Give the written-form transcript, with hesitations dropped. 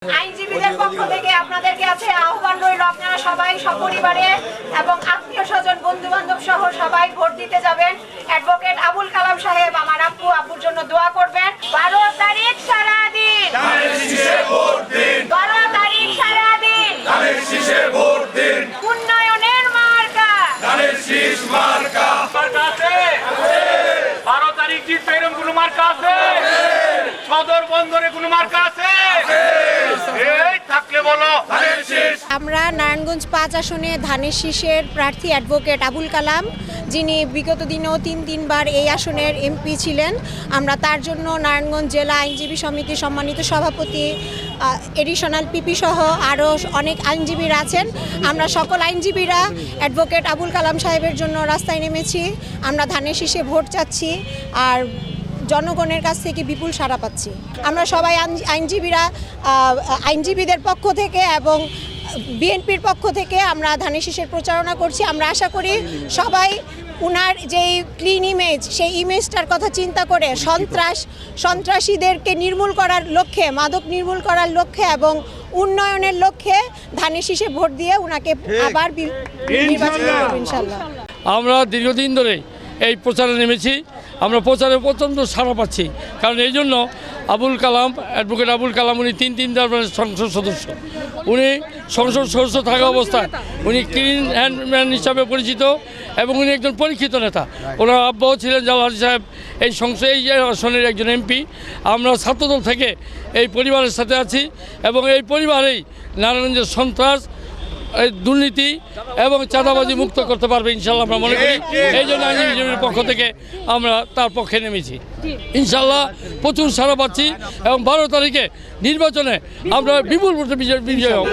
আইনজীবীদের পক্ষ থেকে আপনাদের কাছে আহ্বান রইল, আপনারা সবাই সপরিবারে এবং আত্মীয় স্বজন বন্ধু বান্ধব সহ সবাই ভোট দিতে যাবেন। অ্যাডভোকেট আবুল কালাম সাহেব আমার আব্বুর জন্য দোয়া করবেন। 12 তারিখ সারাদিন 12 তারিখ সারাদিন উন্নয়নের মার্কা 12 তারিখ জিতবে এরকম কোন মার্কা আছে? সদর বন্দরে কোন মার্কা আছে? এই থাকলে বলো। আমরা নারায়ণগঞ্জ 5 আসনে ধানের শীষের প্রার্থী অ্যাডভোকেট আবুল কালাম, যিনি বিগত দিনেও তিনবার এই আসনের এমপি ছিলেন। আমরা তার জন্য নারায়ণগঞ্জ জেলা আইনজীবী সমিতির সম্মানিত সভাপতি, এডিশনাল পিপি সহ আরও অনেক আইনজীবীরা আছেন। আমরা সকল আইনজীবীরা অ্যাডভোকেট আবুল কালাম সাহেবের জন্য রাস্তায় নেমেছি। আমরা ধানের শীষে ভোট চাচ্ছি আর জনগণের কাছ থেকে বিপুল সাড়া পাচ্ছি। আমরা সবাই আইনজীবীদের পক্ষ থেকে এবং বিএনপির পক্ষ থেকে আমরা ধানের শীষের প্রচারণা করছি। আমরা আশা করি সবাই উনার যেই ক্লিন ইমেজ, সেই ইমেজটার কথা চিন্তা করে সন্ত্রাসীদেরকে নির্মূল করার লক্ষ্যে, মাদক নির্মূল করার লক্ষ্যে এবং উন্নয়নের লক্ষ্যে ধানের শীষে ভোট দিয়ে উনাকে আবার নির্বাচিত করব ইনশাআল্লাহ। আমরা দীর্ঘদিন ধরে এই প্রচারে নেমেছি। আমরা প্রচারে প্রচণ্ড সাড়া পাচ্ছি, কারণ এই জন্য অ্যাডভোকেট আবুল কালাম উনি তিনবার সংসদ সদস্য। উনি সংসদ সদস্য থাকা অবস্থায় উনি ক্লিন হ্যান্ডম্যান হিসাবে পরিচিত এবং উনি একজন পরীক্ষিত নেতা। ওনার আব্বাও ছিলেন জালাল হাজি সাহেব এই আসনের একজন এমপি। আমরা ছাত্রদল থেকে এই পরিবারের সাথে আছি এবং এই পরিবারেই নারায়ণগঞ্জের সন্ত্রাস, দুর্নীতি এবং চাঁদাবাজি মুক্ত করতে পারবে ইনশাল্লাহ আমরা মনে করি। এই জন্য আইনজীবীর পক্ষ থেকে আমরা তার পক্ষে নেমেছি। ইনশাল্লাহ প্রচুর সাড়া পাচ্ছি এবং 12 তারিখে নির্বাচনে আমরা বিপুল ভোটে বিজয় হব।